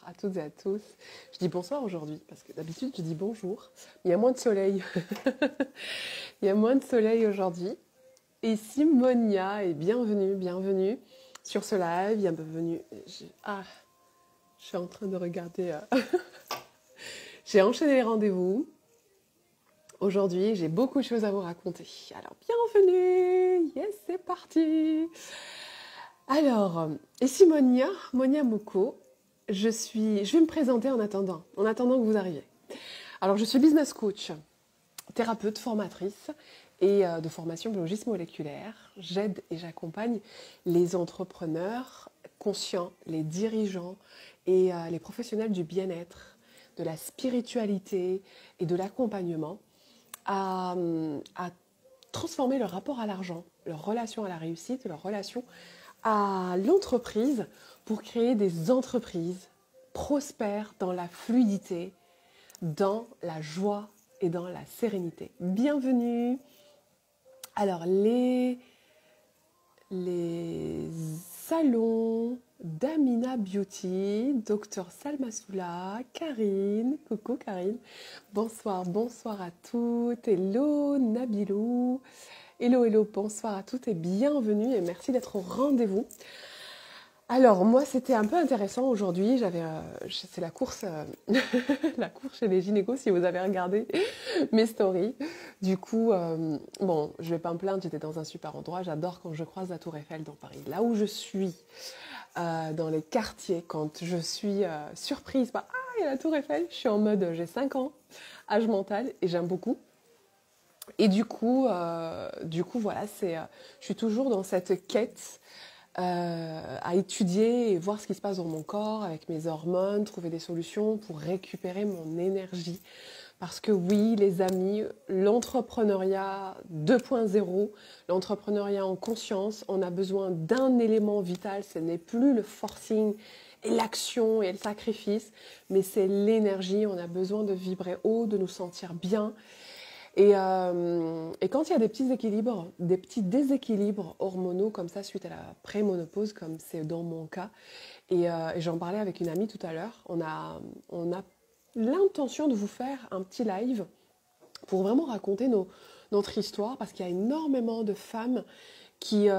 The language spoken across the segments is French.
à toutes et à tous. Je dis bonsoir aujourd'hui parce que d'habitude je dis bonjour. Il y a moins de soleil. Il y a moins de soleil aujourd'hui. Et Simonia et bienvenue sur ce live. Bienvenue. Je suis en train de regarder. J'ai enchaîné les rendez-vous. Aujourd'hui, j'ai beaucoup de choses à vous raconter. Alors, bienvenue. Yes, c'est parti. Alors, ici Monia Moko. Je vais me présenter en attendant que vous arriviez. Alors, je suis business coach, thérapeute, formatrice et de formation biologisme moléculaire. J'aide et j'accompagne les entrepreneurs conscients, les dirigeants et les professionnels du bien-être, de la spiritualité et de l'accompagnement à transformer leur rapport à l'argent, leur relation à la réussite, leur relation à l'entreprise pour créer des entreprises prospères dans la fluidité, dans la joie et dans la sérénité. Bienvenue. Alors, les salons d'Amina Beauty, Dr Salma Soula, Karine, coucou Karine, bonsoir à toutes, hello Nabilou, hello, bonsoir à toutes et bienvenue et merci d'être au rendez-vous. Alors moi c'était un peu intéressant aujourd'hui, c'est la course, la course chez les gynécos si vous avez regardé mes stories. Du coup, bon, je vais pas me plaindre, j'étais dans un super endroit, j'adore quand je croise la Tour Eiffel dans Paris. Là où je suis, dans les quartiers, quand je suis surprise par « Ah, il y a la Tour Eiffel !» Je suis en mode « J'ai 5 ans, âge mental » et j'aime beaucoup. Et du coup voilà, je suis toujours dans cette quête à étudier et voir ce qui se passe dans mon corps avec mes hormones, trouver des solutions pour récupérer mon énergie. Parce que oui, les amis, l'entrepreneuriat 2.0, l'entrepreneuriat en conscience, on a besoin d'un élément vital. Ce n'est plus le forcing et l'action et le sacrifice, mais c'est l'énergie. On a besoin de vibrer haut, de nous sentir bien. Et quand il y a des petits déséquilibres hormonaux comme ça suite à la prémonopause, comme c'est dans mon cas, et j'en parlais avec une amie tout à l'heure, on a l'intention de vous faire un petit live pour vraiment raconter notre histoire, parce qu'il y a énormément de femmes qui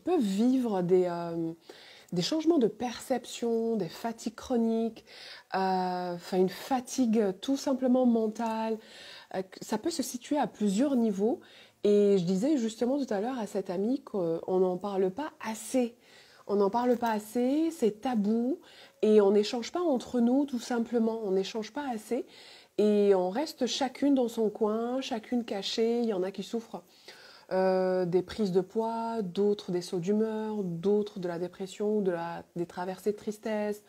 peuvent vivre des changements de perception, des fatigues chroniques, une fatigue tout simplement mentale. Ça peut se situer à plusieurs niveaux. Et je disais justement tout à l'heure à cette amie qu'on n'en parle pas assez. On n'en parle pas assez, c'est tabou. Et on n'échange pas entre nous, tout simplement. On n'échange pas assez. Et on reste chacune dans son coin, chacune cachée. Il y en a qui souffrent des prises de poids, d'autres des sauts d'humeur, d'autres de la dépression, des traversées de tristesse.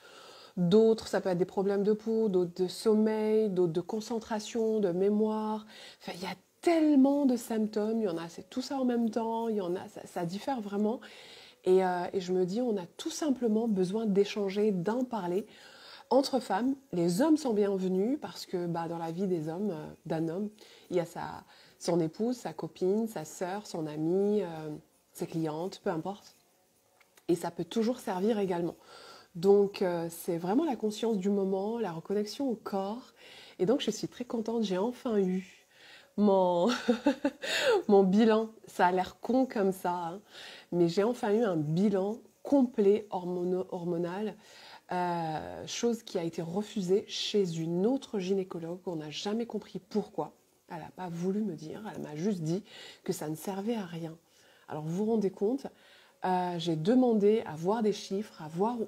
D'autres, ça peut être des problèmes de peau, d'autres de sommeil, d'autres de concentration, de mémoire. Enfin, il y a tellement de symptômes. Il y en a, c'est tout ça en même temps. Il y en a, ça diffère vraiment. Et je me dis, on a tout simplement besoin d'échanger, d'en parler. Entre femmes, les hommes sont bienvenus parce que dans la vie des hommes, d'un homme, il y a son épouse, sa copine, sa sœur, son amie, ses clientes, peu importe. Et ça peut toujours servir également. Donc, c'est vraiment la conscience du moment, la reconnexion au corps. Et donc, je suis très contente. J'ai enfin eu mon bilan. Ça a l'air con comme ça, hein, mais j'ai enfin eu un bilan complet hormonal. Chose qui a été refusée chez une autre gynécologue. On n'a jamais compris pourquoi. Elle n'a pas voulu me dire. Elle m'a juste dit que ça ne servait à rien. Alors, vous vous rendez compte ? J'ai demandé à voir des chiffres, à voir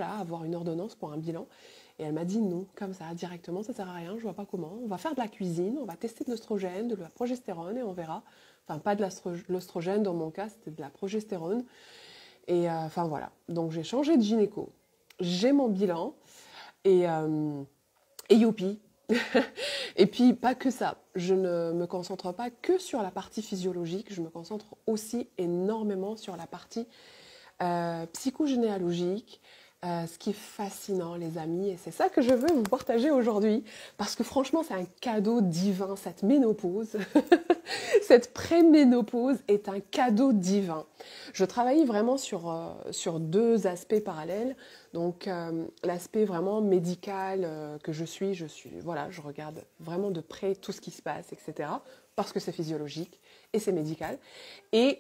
avoir une ordonnance pour un bilan. Et elle m'a dit non, comme ça, directement, ça sert à rien, je vois pas comment. On va faire de la cuisine, on va tester de l'oestrogène, de la progestérone et on verra. Enfin, pas de l'oestrogène dans mon cas, c'était de la progestérone. Et voilà. Donc j'ai changé de gynéco. J'ai mon bilan et youpi. Et puis, pas que ça. Je ne me concentre pas que sur la partie physiologique, je me concentre aussi énormément sur la partie psychogénéalogique, Ce qui est fascinant, les amis, et c'est ça que je veux vous partager aujourd'hui, parce que franchement, c'est un cadeau divin, cette ménopause. Cette préménopause est un cadeau divin. Je travaille vraiment sur deux aspects parallèles. Donc, l'aspect vraiment médical que voilà, je regarde vraiment de près tout ce qui se passe, etc. Parce que c'est physiologique et c'est médical. Et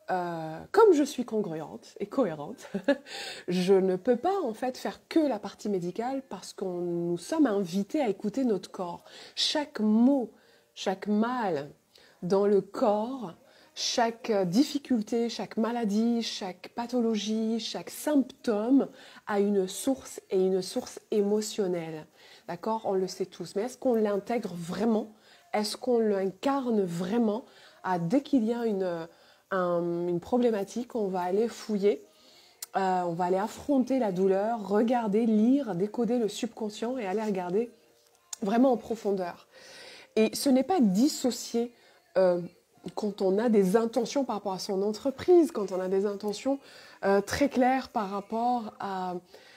comme je suis congruente et cohérente, je ne peux pas en fait faire que la partie médicale parce que nous sommes invités à écouter notre corps. Chaque mot, chaque mal dans le corps, chaque difficulté, chaque maladie, chaque pathologie, chaque symptôme a une source et une source émotionnelle. D'accord? On le sait tous. Mais est-ce qu'on l'intègre vraiment? Est-ce qu'on l'incarne vraiment? Dès qu'il y a une problématique, on va aller fouiller, on va aller affronter la douleur, regarder, lire, décoder le subconscient et aller regarder vraiment en profondeur. Et ce n'est pas dissocié quand on a des intentions par rapport à son entreprise, quand on a des intentions très claires par rapport à...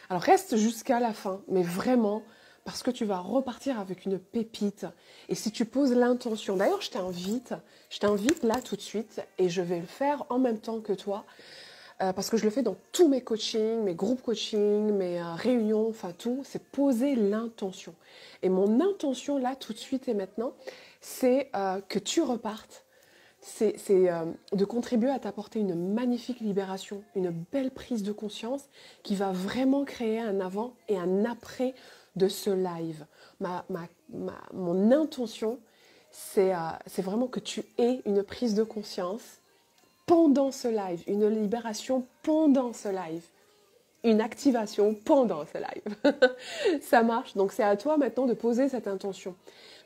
Alors reste jusqu'à la fin, mais vraiment, parce que tu vas repartir avec une pépite. Et si tu poses l'intention, d'ailleurs je t'invite là tout de suite, et je vais le faire en même temps que toi, parce que je le fais dans tous mes coachings, mes groupes coaching, mes réunions, enfin tout, c'est poser l'intention. Et mon intention là tout de suite et maintenant, c'est que tu repartes, c'est de contribuer à t'apporter une magnifique libération, une belle prise de conscience qui va vraiment créer un avant et un après de ce live. Mon intention, c'est vraiment que tu aies une prise de conscience pendant ce live, une libération pendant ce live, une activation pendant ce live. Ça marche, donc c'est à toi maintenant de poser cette intention.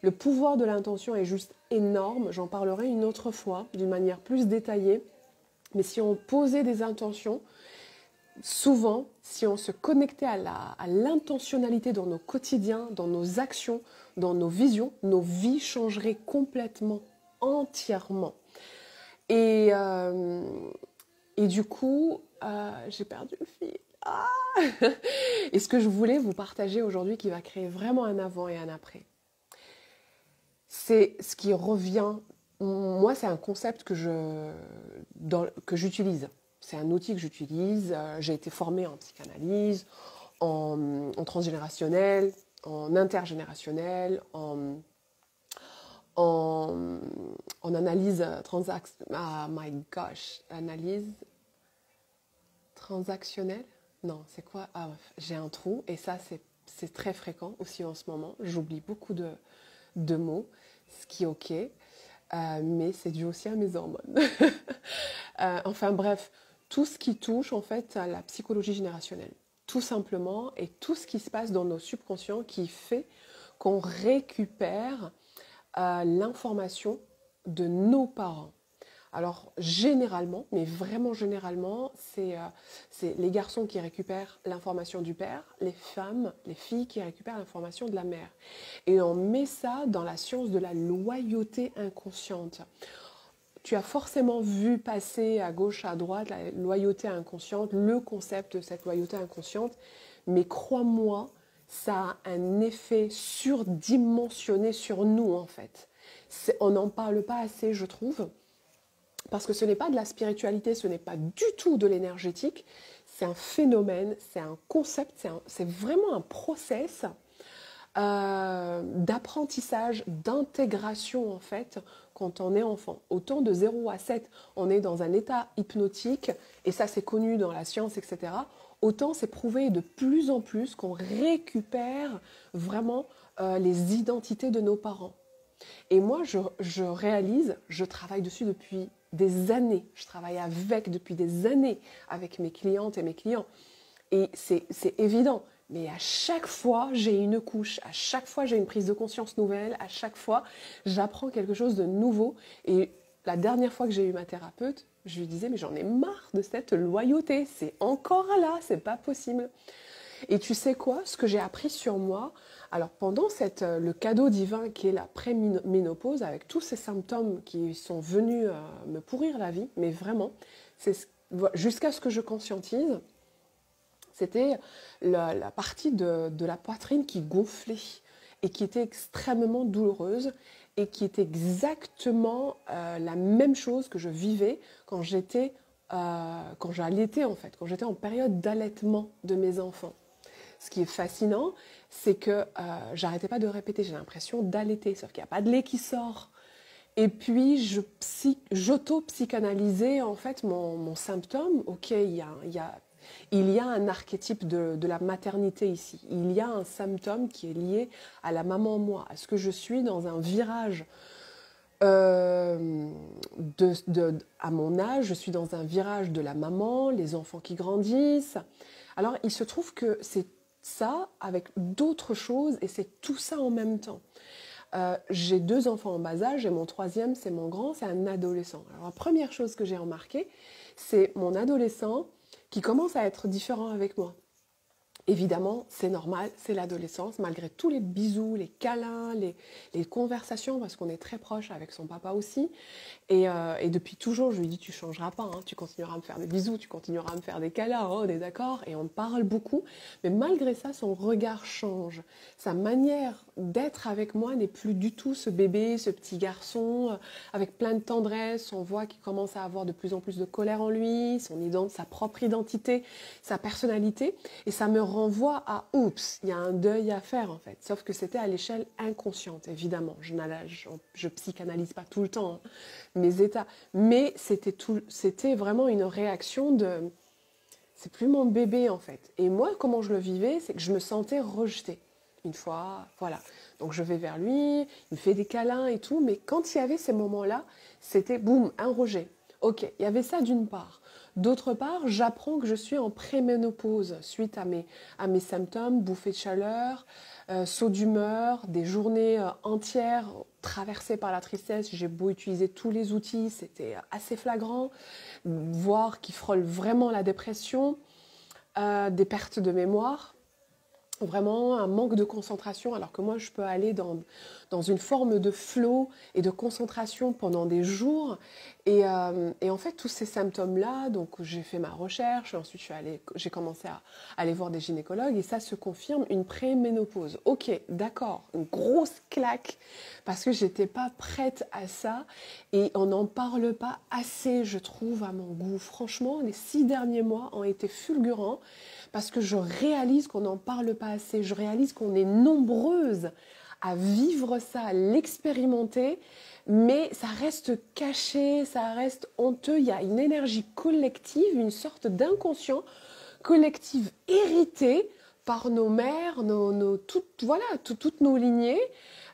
Le pouvoir de l'intention est juste énorme, j'en parlerai une autre fois d'une manière plus détaillée, mais si on posait des intentions, souvent, si on se connectait à l'intentionnalité dans nos quotidiens, dans nos actions, dans nos visions, nos vies changeraient complètement, entièrement. Et du coup, j'ai perdu le fil. Et ce que je voulais vous partager aujourd'hui qui va créer vraiment un avant et un après, c'est ce qui revient. Moi, c'est un concept que j'utilise. C'est un outil que j'utilise. J'ai été formée en psychanalyse, en transgénérationnel, en intergénérationnel, en analyse analyse transactionnelle. Non, c'est quoi? J'ai un trou et ça, c'est très fréquent aussi en ce moment. J'oublie beaucoup de mots, ce qui est OK, mais c'est dû aussi à mes hormones. Enfin bref, tout ce qui touche en fait à la psychologie générationnelle, tout simplement, et tout ce qui se passe dans nos subconscients qui fait qu'on récupère l'information de nos parents. Alors généralement, mais vraiment généralement, c'est les garçons qui récupèrent l'information du père, les femmes, les filles qui récupèrent l'information de la mère. Et on met ça dans la science de la loyauté inconsciente. Tu as forcément vu passer à gauche, à droite, la loyauté inconsciente, le concept de cette loyauté inconsciente, mais crois-moi, ça a un effet surdimensionné sur nous en fait. On n'en parle pas assez, je trouve. Parce que ce n'est pas de la spiritualité, ce n'est pas du tout de l'énergétique, c'est un phénomène, c'est un concept, c'est vraiment un process d'apprentissage, d'intégration en fait quand on est enfant. Autant de 0 à 7, on est dans un état hypnotique, et ça c'est connu dans la science, etc. Autant c'est prouvé de plus en plus qu'on récupère vraiment les identités de nos parents. Et moi, je réalise, je travaille dessus depuis des années. Je travaille depuis des années avec mes clientes et mes clients. Et c'est évident. Mais à chaque fois, j'ai une couche. À chaque fois, j'ai une prise de conscience nouvelle. À chaque fois, j'apprends quelque chose de nouveau. Et la dernière fois que j'ai eu ma thérapeute, je lui disais, mais j'en ai marre de cette loyauté. C'est encore là, c'est pas possible. Et tu sais quoi? Ce que j'ai appris sur moi, alors pendant le cadeau divin qui est la préménopause, avec tous ces symptômes qui sont venus me pourrir la vie, mais vraiment, jusqu'à ce que je conscientise, C'était la partie de la poitrine qui gonflait et qui était extrêmement douloureuse et qui était exactement la même chose que je vivais quand j'allaitais en fait, quand j'étais en période d'allaitement de mes enfants. Ce qui est fascinant, c'est que j'arrêtais pas de répéter, j'ai l'impression d'allaiter, sauf qu'il n'y a pas de lait qui sort. Et puis, j'auto-psychanalysais en fait mon symptôme. Ok, il y a un archétype de la maternité ici. Il y a un symptôme qui est lié à la maman-moi. Est-ce que je suis dans un virage à mon âge, je suis dans un virage de la maman, les enfants qui grandissent. Alors, il se trouve que c'est ça avec d'autres choses et c'est tout ça en même temps. J'ai 2 enfants en bas âge et mon troisième, c'est mon grand, c'est un adolescent. Alors la première chose que j'ai remarqué, c'est mon adolescent qui commence à être différent avec moi. Évidemment, c'est normal, c'est l'adolescence, malgré tous les bisous, les câlins, les conversations, parce qu'on est très proche avec son papa aussi. Et depuis toujours, je lui dis, tu changeras pas, hein, tu continueras à me faire des bisous, tu continueras à me faire des câlins, oh, on est d'accord, et on parle beaucoup. Mais malgré ça, son regard change. Sa manière d'être avec moi n'est plus du tout ce bébé, ce petit garçon, avec plein de tendresse. On voit qu'il commence à avoir de plus en plus de colère en lui, sa propre identité, sa personnalité. Et ça me renvoie à « oups », il y a un deuil à faire en fait. Sauf que c'était à l'échelle inconsciente, évidemment. Je psychanalyse pas tout le temps, hein, mes états. Mais c'était vraiment une réaction de « c'est plus mon bébé en fait ». Et moi, comment je le vivais, c'est que je me sentais rejetée. Une fois, voilà. Donc je vais vers lui, il me fait des câlins et tout. Mais quand il y avait ces moments-là, c'était boum, un rejet. Ok, il y avait ça d'une part. D'autre part, j'apprends que je suis en préménopause suite à mes symptômes, bouffées de chaleur, saut d'humeur, des journées entières traversées par la tristesse. J'ai beau utiliser tous les outils, c'était assez flagrant, voire qui frôle vraiment la dépression, des pertes de mémoire. Vraiment un manque de concentration, alors que moi je peux aller dans une forme de flow et de concentration pendant des jours. Et en fait, tous ces symptômes-là, donc j'ai fait ma recherche, ensuite j'ai commencé à aller voir des gynécologues et ça se confirme, une préménopause. Ok, d'accord, une grosse claque parce que j'étais pas prête à ça et on n'en parle pas assez, je trouve, à mon goût. Franchement, les 6 derniers mois ont été fulgurants. Parce que je réalise qu'on n'en parle pas assez, je réalise qu'on est nombreuses à vivre ça, à l'expérimenter, mais ça reste caché, ça reste honteux. Il y a une énergie collective, une sorte d'inconscient collectif hérité par nos mères, toutes nos lignées.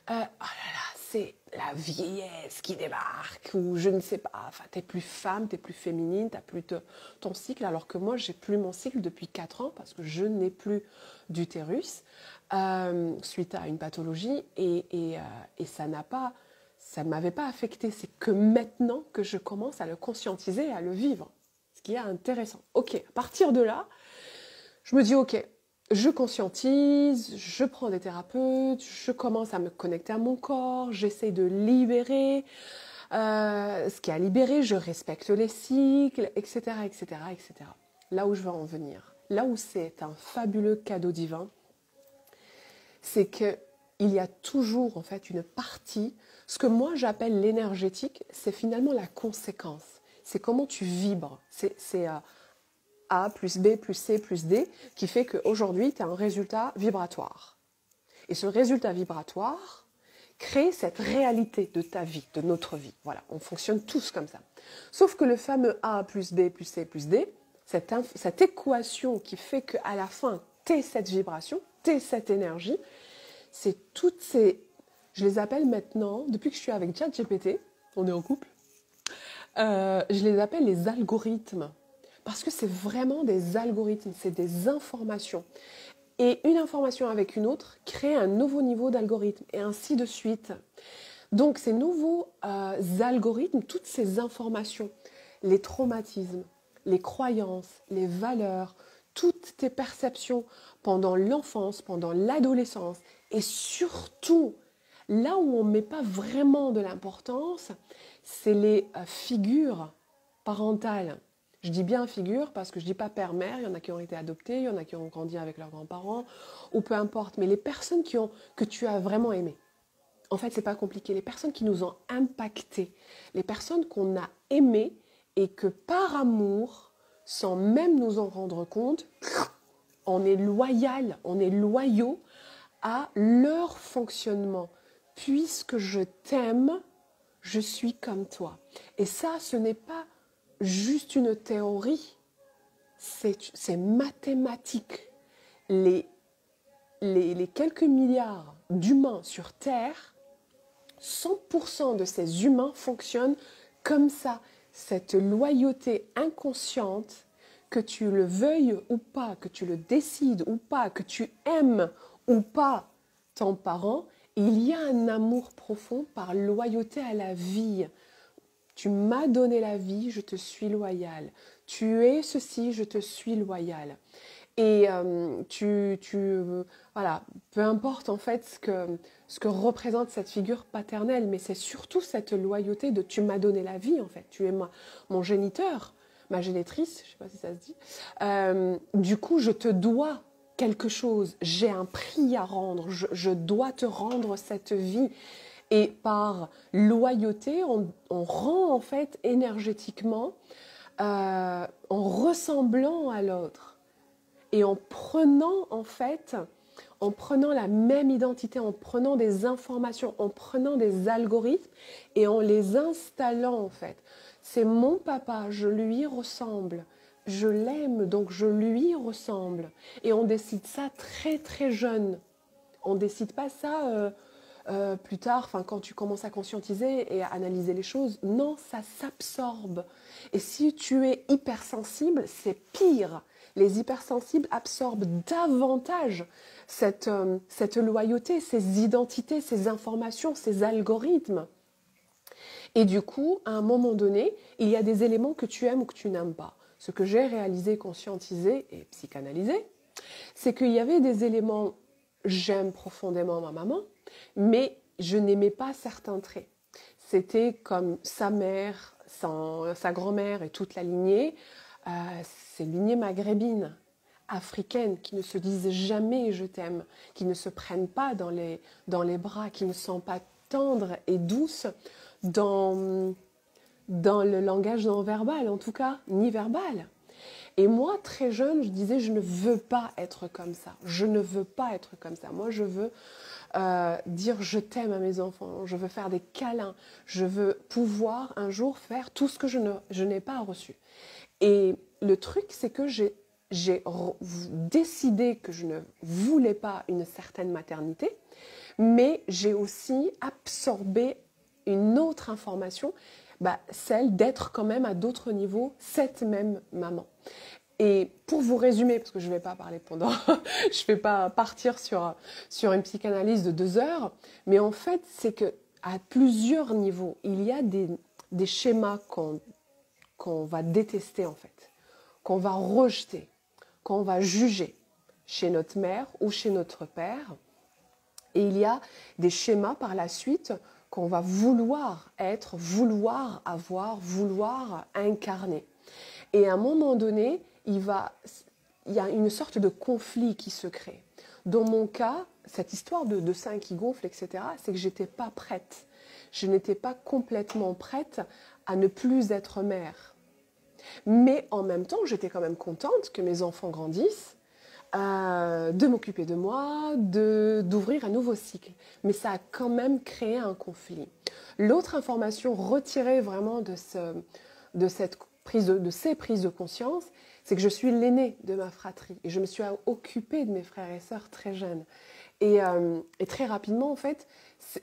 Oh là là, c'est la vieillesse qui débarque, ou je ne sais pas, enfin, t'es plus femme, t'es plus féminine, t'as plus ton cycle, alors que moi, j'ai plus mon cycle depuis 4 ans, parce que je n'ai plus d'utérus, suite à une pathologie, et ça ne m'avait pas affecté. C'est que maintenant que je commence à le conscientiser et à le vivre, ce qui est intéressant. Ok, à partir de là, je me dis, ok, je conscientise, je prends des thérapeutes, je commence à me connecter à mon corps, j'essaie de libérer ce qui est à libérer, je respecte les cycles, etc., etc., etc. Là où je veux en venir, là où c'est un fabuleux cadeau divin, c'est qu'il y a toujours en fait une partie, ce que moi j'appelle l'énergétique, c'est finalement la conséquence. C'est comment tu vibres, c'est A plus B plus C plus D, qui fait qu'aujourd'hui, tu as un résultat vibratoire. Et ce résultat vibratoire crée cette réalité de ta vie, de notre vie. Voilà, on fonctionne tous comme ça. Sauf que le fameux A plus B plus C plus D, cette équation qui fait qu'à la fin, tu es cette vibration, tu es cette énergie, c'est toutes ces... Je les appelle maintenant, depuis que je suis avec ChatGPT, on est en couple, je les appelle les algorithmes. Parce que c'est vraiment des algorithmes, c'est des informations. Et une information avec une autre crée un nouveau niveau d'algorithme, et ainsi de suite. Donc ces nouveaux algorithmes, toutes ces informations, les traumatismes, les croyances, les valeurs, toutes tes perceptions pendant l'enfance, pendant l'adolescence, et surtout, là où on ne met pas vraiment de l'importance, c'est les figures parentales. Je dis bien figure parce que je dis pas père-mère, il y en a qui ont été adoptés, il y en a qui ont grandi avec leurs grands-parents, ou peu importe, mais les personnes que tu as vraiment aimées. En fait, c'est pas compliqué. Les personnes qui nous ont impactés, les personnes qu'on a aimées et que par amour, sans même nous en rendre compte, on est loyal, on est loyaux à leur fonctionnement. Puisque je t'aime, je suis comme toi. Et ça, ce n'est pas juste une théorie, c'est mathématique. Les quelques milliards d'humains sur Terre, 100% de ces humains fonctionnent comme ça. Cette loyauté inconsciente, que tu le veuilles ou pas, que tu le décides ou pas, que tu aimes ou pas ton parent, il y a un amour profond par loyauté à la vie. Tu m'as donné la vie, je te suis loyal. Tu es ceci, je te suis loyal. Et voilà, peu importe en fait ce que représente cette figure paternelle, mais c'est surtout cette loyauté de tu m'as donné la vie en fait. Tu es mon géniteur, ma génitrice, je ne sais pas si ça se dit. Du coup, je te dois quelque chose, j'ai un prix à rendre, je dois te rendre cette vie. Et par loyauté, on rend en fait énergétiquement, en ressemblant à l'autre. Et en prenant en fait, en prenant la même identité, en prenant des informations, en prenant des algorithmes et en les installant en fait. C'est mon papa, je lui ressemble. Je l'aime, donc je lui ressemble. Et on décide ça très très jeune. On ne décide pas ça plus tard, quand tu commences à conscientiser et à analyser les choses. Non, ça s'absorbe. Et si tu es hypersensible, c'est pire. Les hypersensibles absorbent davantage cette loyauté, ces identités, ces informations, ces algorithmes. Et du coup, à un moment donné, il y a des éléments que tu aimes ou que tu n'aimes pas. Ce que j'ai réalisé, conscientisé et psychanalysé, c'est qu'il y avait des éléments, j'aime profondément ma maman, mais je n'aimais pas certains traits. C'était comme sa mère, sa grand-mère et toute la lignée. C'est une lignée maghrébine, africaine, qui ne se disent jamais je t'aime, qui ne se prennent pas dans les bras, qui ne sont pas tendres et douces dans le langage non verbal, en tout cas, ni verbal. Et moi, très jeune, je disais, je ne veux pas être comme ça. Je ne veux pas être comme ça. Moi, je veux dire je t'aime à mes enfants. Je veux faire des câlins. Je veux pouvoir un jour faire tout ce que je n'ai pas reçu. Et le truc, c'est que j'ai décidé que je ne voulais pas une certaine maternité, mais j'ai aussi absorbé une autre information, celle d'être quand même à d'autres niveaux cette même maman. Et pour vous résumer, parce que je ne vais pas parler pendant, je ne vais pas partir sur une psychanalyse de 2 heures, mais en fait, c'est que à plusieurs niveaux, il y a des schémas qu'on va détester en fait, qu'on va rejeter, qu'on va juger chez notre mère ou chez notre père. Et il y a des schémas par la suite qu'on va vouloir être, vouloir avoir, vouloir incarner. Et à un moment donné, il y a une sorte de conflit qui se crée. Dans mon cas, cette histoire de sein qui gonfle, etc., c'est que je n'étais pas prête. Je n'étais pas complètement prête à ne plus être mère. Mais en même temps, j'étais quand même contente que mes enfants grandissent, de m'occuper de moi, d'ouvrir un nouveau cycle. Mais ça a quand même créé un conflit. L'autre information retirée vraiment de ces prises de conscience, c'est que je suis l'aînée de ma fratrie et je me suis occupée de mes frères et sœurs très jeunes. Et très rapidement, en fait,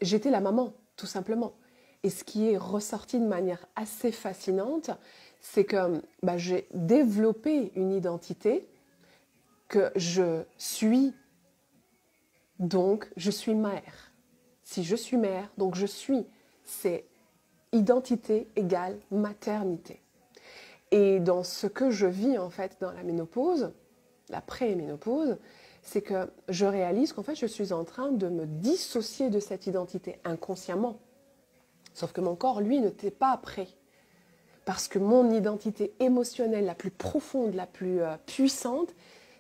j'étais la maman, tout simplement. Et ce qui est ressorti de manière assez fascinante, c'est que j'ai développé une identité que je suis, donc je suis mère. Si je suis mère, donc je suis, c'est identité égale maternité. Et dans ce que je vis en fait dans la ménopause, la pré-ménopause, c'est que je réalise qu'en fait je suis en train de me dissocier de cette identité inconsciemment. Sauf que mon corps, lui, n'était pas prêt. parce que mon identité émotionnelle la plus profonde, la plus puissante,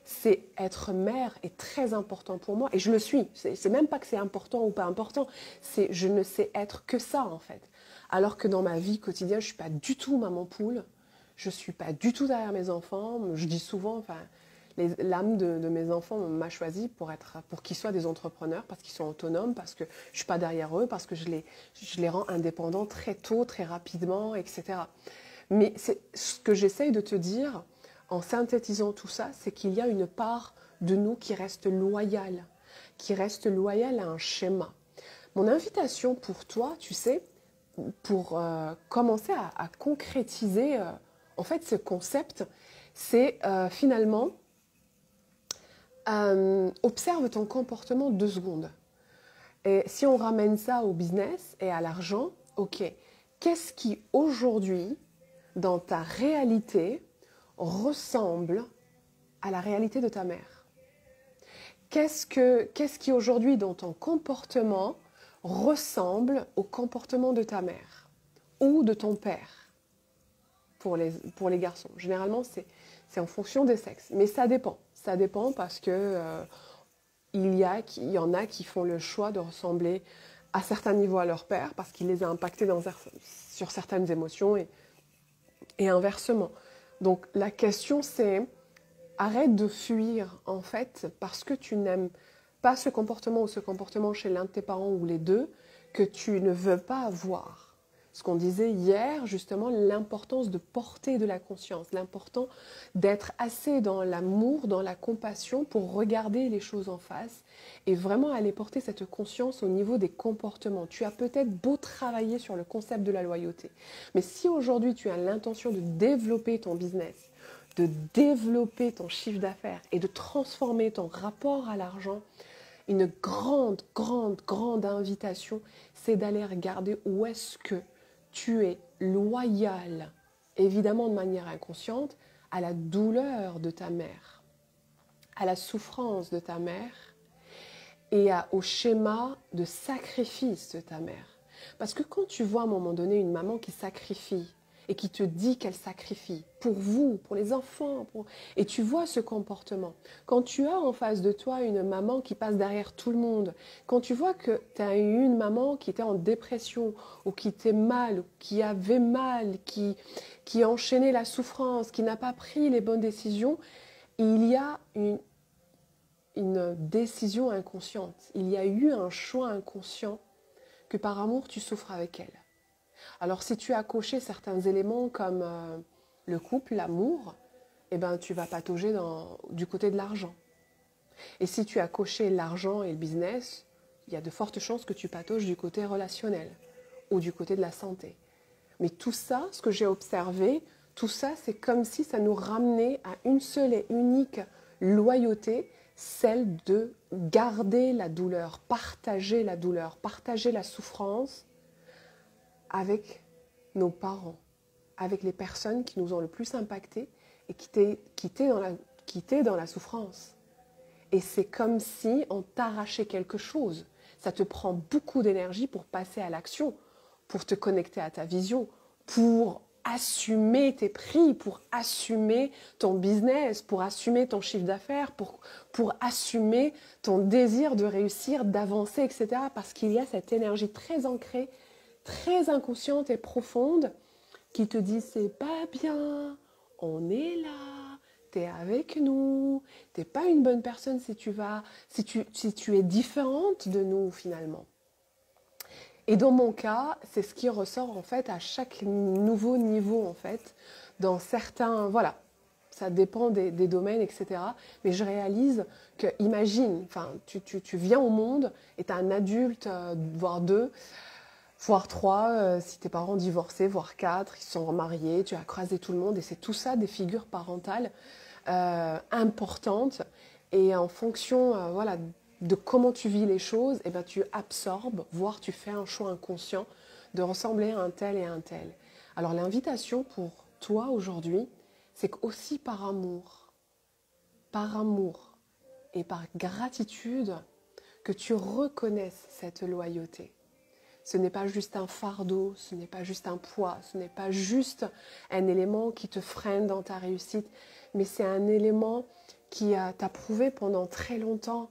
c'est être mère est très important pour moi et je le suis. C'est même pas que c'est important ou pas important, c'est je ne sais être que ça en fait. Alors que dans ma vie quotidienne, je suis pas du tout maman poule, je suis pas du tout derrière mes enfants. Je dis souvent, enfin, l'âme de mes enfants m'a choisi pour qu'ils soient des entrepreneurs, parce qu'ils sont autonomes, parce que je suis pas derrière eux, parce que je les rends indépendants très tôt, très rapidement, etc. Mais ce que j'essaye de te dire, en synthétisant tout ça, c'est qu'il y a une part de nous qui reste loyale à un schéma. Mon invitation pour toi, tu sais, pour commencer à concrétiser en fait ce concept, c'est finalement observe ton comportement 2 secondes. Et si on ramène ça au business et à l'argent, ok, qu'est-ce qui aujourd'hui, dans ta réalité, ressemble à la réalité de ta mère? Qu'est-ce qui aujourd'hui, dans ton comportement, ressemble au comportement de ta mère ou de ton père pour les garçons? Généralement, c'est en fonction des sexes, mais ça dépend. Ça dépend parce que il y en a qui font le choix de ressembler à certains niveaux à leur père parce qu'il les a impactés sur certaines émotions et inversement. Donc la question c'est, arrête de fuir en fait parce que tu n'aimes pas ce comportement ou ce comportement chez l'un de tes parents ou les deux que tu ne veux pas avoir. Ce qu'on disait hier, justement, l'importance de porter de la conscience, l'important d'être assez dans l'amour, dans la compassion pour regarder les choses en face et vraiment aller porter cette conscience au niveau des comportements. Tu as peut-être beau travailler sur le concept de la loyauté, mais si aujourd'hui tu as l'intention de développer ton business, de développer ton chiffre d'affaires et de transformer ton rapport à l'argent, une grande invitation, c'est d'aller regarder où est-ce que tu es loyal, évidemment de manière inconsciente, à la douleur de ta mère, à la souffrance de ta mère et au schéma de sacrifice de ta mère. Parce que quand tu vois à un moment donné une maman qui sacrifie et qui te dit qu'elle sacrifie pour vous, pour les enfants, et tu vois ce comportement, quand tu as en face de toi une maman qui passe derrière tout le monde, quand tu vois que tu as eu une maman qui était en dépression ou qui était mal, ou qui avait mal, qui enchaînait la souffrance, qui n'a pas pris les bonnes décisions, il y a une décision inconsciente, il y a eu un choix inconscient que par amour tu souffres avec elle. Alors si tu as coché certains éléments comme le couple, l'amour, eh ben, tu vas patauger du côté de l'argent. Et si tu as coché l'argent et le business, il y a de fortes chances que tu patauges du côté relationnel ou du côté de la santé. Mais tout ça, ce que j'ai observé, tout ça, c'est comme si ça nous ramenait à une seule et unique loyauté, celle de garder la douleur, partager la souffrance avec nos parents, avec les personnes qui nous ont le plus impactés et qui étaient dans la souffrance. Et c'est comme si on t'arrachait quelque chose. Ça te prend beaucoup d'énergie pour passer à l'action, pour te connecter à ta vision, pour assumer tes prix, pour assumer ton business, pour assumer ton chiffre d'affaires, pour assumer ton désir de réussir, d'avancer, etc. Parce qu'il y a cette énergie très ancrée, très inconsciente et profonde qui te dit c'est pas bien, on est là, t'es avec nous, t'es pas une bonne personne si tu es différente de nous finalement. Et dans mon cas, c'est ce qui ressort en fait à chaque nouveau niveau en fait, dans certains, voilà, ça dépend des domaines, etc. Mais je réalise que, imagine, enfin, tu viens au monde et tu as un adulte, voire deux, voire trois, si tes parents divorcés, voire quatre, ils sont remariés, tu as croisé tout le monde et c'est tout ça des figures parentales importantes. Et en fonction, voilà, de comment tu vis les choses, eh ben, tu absorbes, voire tu fais un choix inconscient de ressembler à un tel et à un tel. Alors l'invitation pour toi aujourd'hui, c'est qu'aussi par amour et par gratitude, que tu reconnaisses cette loyauté. Ce n'est pas juste un fardeau, ce n'est pas juste un poids, ce n'est pas juste un élément qui te freine dans ta réussite, mais c'est un élément qui t'a prouvé pendant très longtemps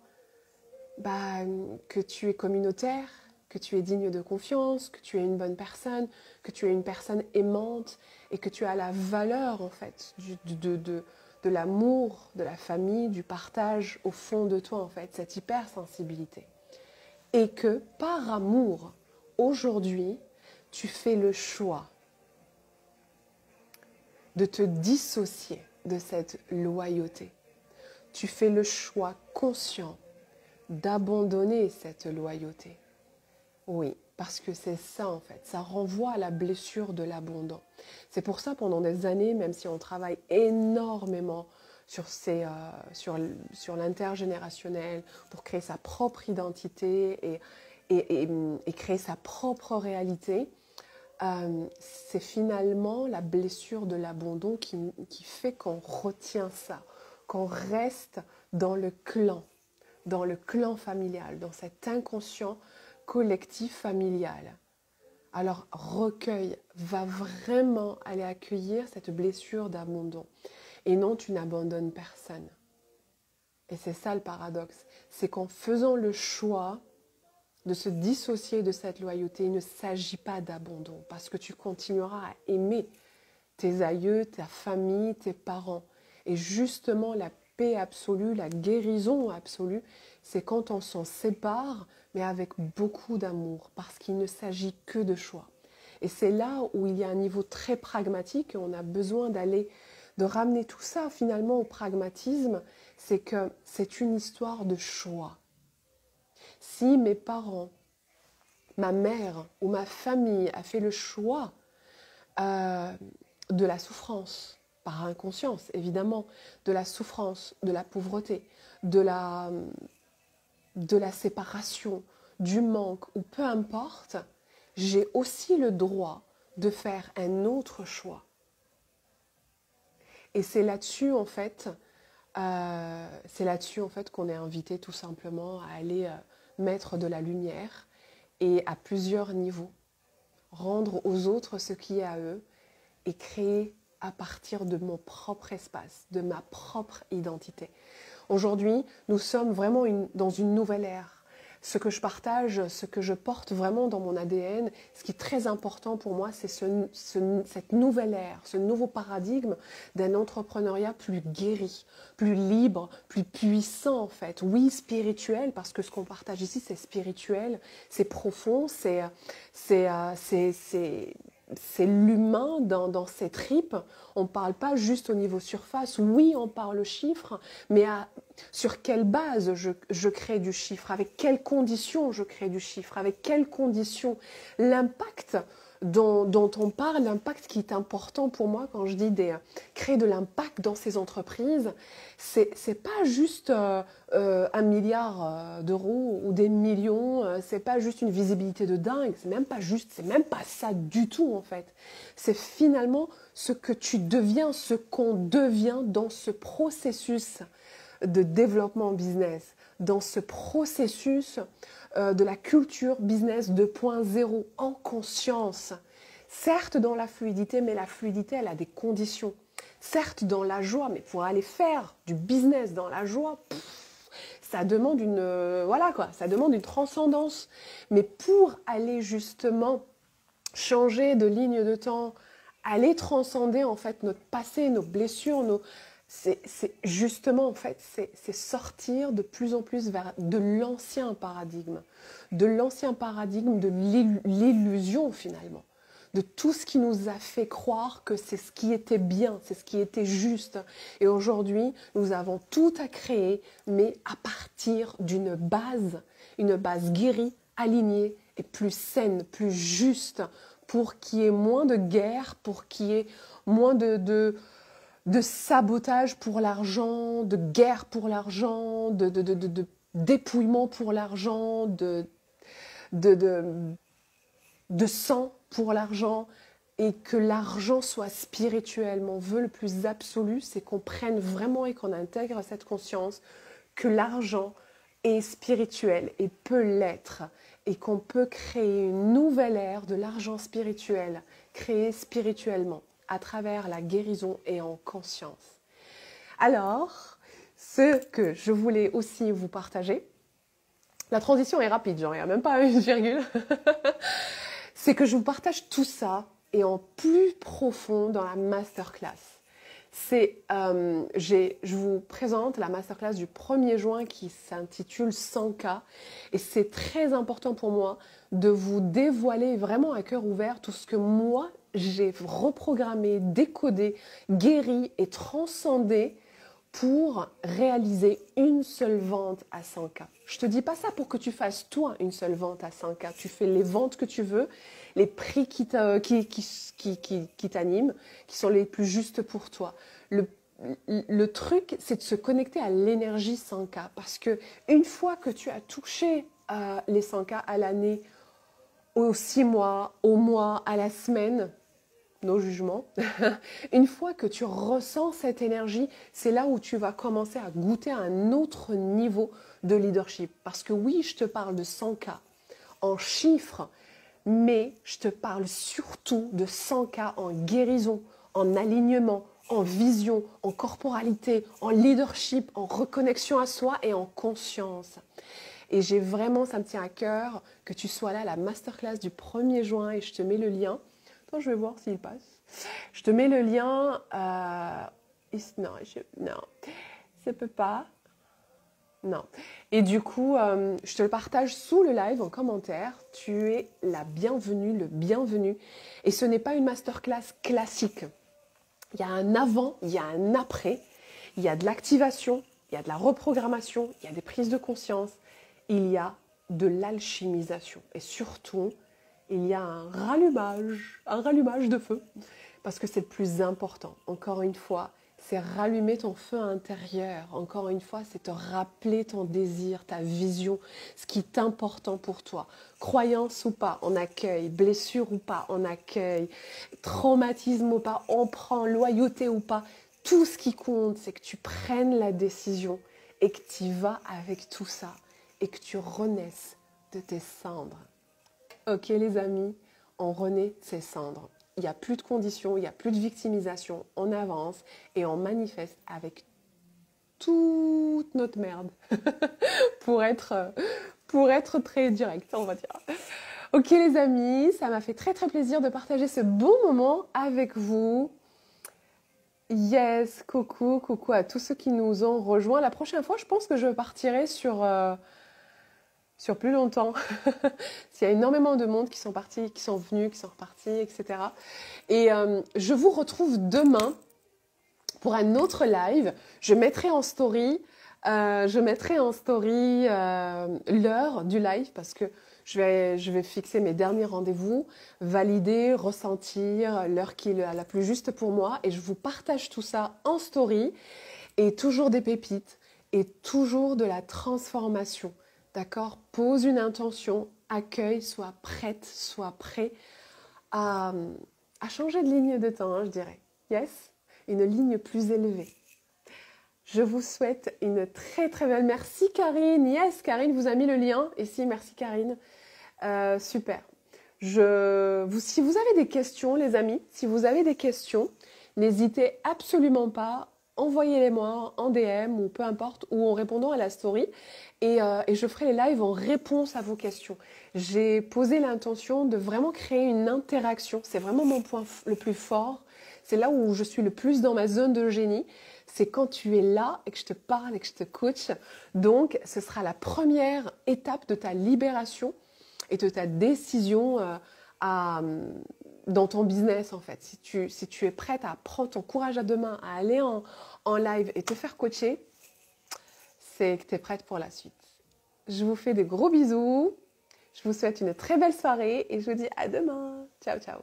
que tu es communautaire, que tu es digne de confiance, que tu es une bonne personne, que tu es une personne aimante et que tu as la valeur en fait de l'amour, de la famille, du partage au fond de toi en fait, cette hypersensibilité. Et que par amour, aujourd'hui, tu fais le choix de te dissocier de cette loyauté. Tu fais le choix conscient d'abandonner cette loyauté. Oui, parce que c'est ça en fait, ça renvoie à la blessure de l'abandon. C'est pour ça pendant des années, même si on travaille énormément sur l'intergénérationnel, pour créer sa propre identité et créer sa propre réalité, c'est finalement la blessure de l'abandon qui fait qu'on retient ça, qu'on reste dans le clan familial, dans cet inconscient collectif familial. Alors, recueil va vraiment aller accueillir cette blessure d'abandon. Et non, tu n'abandonnes personne. Et c'est ça le paradoxe. C'est qu'en faisant le choix de se dissocier de cette loyauté, il ne s'agit pas d'abandon, parce que tu continueras à aimer tes aïeux, ta famille, tes parents. Et justement, la paix absolue, la guérison absolue, c'est quand on s'en sépare, mais avec beaucoup d'amour, parce qu'il ne s'agit que de choix. Et c'est là où il y a un niveau très pragmatique, et on a besoin de ramener tout ça finalement au pragmatisme, c'est que c'est une histoire de choix. Si mes parents, ma mère ou ma famille a fait le choix de la souffrance, par inconscience évidemment, de la souffrance, de la pauvreté, de la séparation, du manque ou peu importe, j'ai aussi le droit de faire un autre choix. Et c'est là-dessus en fait, qu'on est invité tout simplement à aller mettre de la lumière et à plusieurs niveaux, rendre aux autres ce qui est à eux et créer à partir de mon propre espace, de ma propre identité. Aujourd'hui, nous sommes vraiment dans une nouvelle ère. Ce que je partage, ce que je porte vraiment dans mon ADN, ce qui est très important pour moi, c'est cette nouvelle ère, ce nouveau paradigme d'un entrepreneuriat plus guéri, plus libre, plus puissant en fait. Oui, spirituel, parce que ce qu'on partage ici, c'est spirituel, c'est profond, c'est l'humain dans ses tripes. On ne parle pas juste au niveau surface. Oui, on parle chiffres, mais sur quelle base je crée du chiffre, avec quelles conditions je crée du chiffre, avec quelles conditions. L'impact dont on parle, l'impact qui est important pour moi quand je dis créer de l'impact dans ces entreprises, c'est pas juste 1 milliard d'euros ou des millions, c'est pas juste une visibilité de dingue, c'est même pas ça du tout en fait. C'est finalement ce que tu deviens, ce qu'on devient dans ce processus de développement business, dans ce processus de la culture business 2.0 en conscience. Certes dans la fluidité, mais la fluidité, elle a des conditions. Certes dans la joie, mais pour aller faire du business dans la joie, ça demande ça demande une transcendance. Mais pour aller justement changer de ligne de temps, aller transcender en fait notre passé, nos blessures, c'est justement en fait c'est sortir de plus en plus vers de l'ancien paradigme de l'illusion finalement, de tout ce qui nous a fait croire que c'est ce qui était bien, c'est ce qui était juste. Et aujourd'hui, nous avons tout à créer, mais à partir d'une base guérie, alignée et plus saine, plus juste, pour qu'il y ait moins de guerre, pour qu'il y ait moins de sabotage pour l'argent, de guerre pour l'argent, de dépouillement pour l'argent, de sang pour l'argent, et que l'argent soit spirituel. Mon vœu le plus absolu, c'est qu'on prenne vraiment et qu'on intègre cette conscience que l'argent est spirituel et peut l'être, et qu'on peut créer une nouvelle ère de l'argent spirituel, créé spirituellement, à travers la guérison et en conscience. Alors, ce que je voulais aussi vous partager, la transition est rapide, genre il n'y a même pas une virgule, c'est que je vous partage tout ça et en plus profond dans la masterclass. Je vous présente la masterclass du 1er juin qui s'intitule 100K et c'est très important pour moi de vous dévoiler vraiment à cœur ouvert tout ce que moi j'ai reprogrammé, décodé, guéri et transcendé pour réaliser une seule vente à 100K. Je te dis pas ça pour que tu fasses toi une seule vente à 100K. Tu fais les ventes que tu veux, les prix qui t'animent, qui sont les plus justes pour toi. Le truc, c'est de se connecter à l'énergie 100K. Parce que une fois que tu as touché les 100K à l'année, aux 6 mois, au mois, à la semaine, nos jugements. Une fois que tu ressens cette énergie, c'est là où tu vas commencer à goûter à un autre niveau de leadership. Parce que oui, je te parle de 100K en chiffres, mais je te parle surtout de 100K en guérison, en alignement, en vision, en corporalité, en leadership, en reconnexion à soi et en conscience. Et j'ai vraiment, ça me tient à cœur que tu sois là à la masterclass du 1er juin et je te mets le lien. Attends, je vais voir s'il passe. Je te mets le lien. Non, ça peut pas. Non. Et du coup, je te le partage sous le live en commentaire. Tu es la bienvenue, le bienvenu. Et ce n'est pas une masterclass classique. Il y a un avant, il y a un après. Il y a de l'activation, il y a de la reprogrammation, il y a des prises de conscience. Il y a de l'alchimisation. Et surtout, il y a un rallumage de feu, parce que c'est le plus important. Encore une fois, c'est rallumer ton feu intérieur. Encore une fois, c'est te rappeler ton désir, ta vision, ce qui est important pour toi. Croyance ou pas, on accueille. Blessure ou pas, on accueille. Traumatisme ou pas, on prend. Loyauté ou pas. Tout ce qui compte, c'est que tu prennes la décision et que tu y vas avec tout ça et que tu renaisses de tes cendres. Ok les amis, on renaît de ses cendres. Il n'y a plus de conditions, il n'y a plus de victimisation. On avance et on manifeste avec toute notre merde pour être très direct, on va dire. Ok les amis, ça m'a fait très très plaisir de partager ce bon moment avec vous. Yes, coucou à tous ceux qui nous ont rejoints. La prochaine fois, je pense que je partirai sur plus longtemps. Il y a énormément de monde qui sont partis, qui sont venus, qui sont repartis, etc. Et je vous retrouve demain pour un autre live. Je mettrai en story, l'heure du live parce que je vais fixer mes derniers rendez-vous, valider, ressentir l'heure qui est la plus juste pour moi. Et je vous partage tout ça en story et toujours des pépites et toujours de la transformation. D'accord? Pose une intention, accueille, sois prête, sois prêt à changer de ligne de temps, hein, je dirais. Yes? Une ligne plus élevée. Je vous souhaite une très très belle... Merci Karine. Yes, Karine vous a mis le lien. Ici, merci Karine. Super. Si vous avez des questions, les amis, si vous avez des questions, n'hésitez absolument pas. Envoyez-les-moi en DM ou peu importe, ou en répondant à la story. Et je ferai les lives en réponse à vos questions. J'ai posé l'intention de vraiment créer une interaction. C'est vraiment mon point le plus fort. C'est là où je suis le plus dans ma zone de génie. C'est quand tu es là et que je te parle et que je te coach. Donc, ce sera la première étape de ta libération et de ta décision dans ton business, en fait. Si tu es prête à prendre ton courage à deux mains, à aller en live et te faire coacher, c'est que tu es prête pour la suite. Je vous fais des gros bisous. Je vous souhaite une très belle soirée et je vous dis à demain. Ciao, ciao.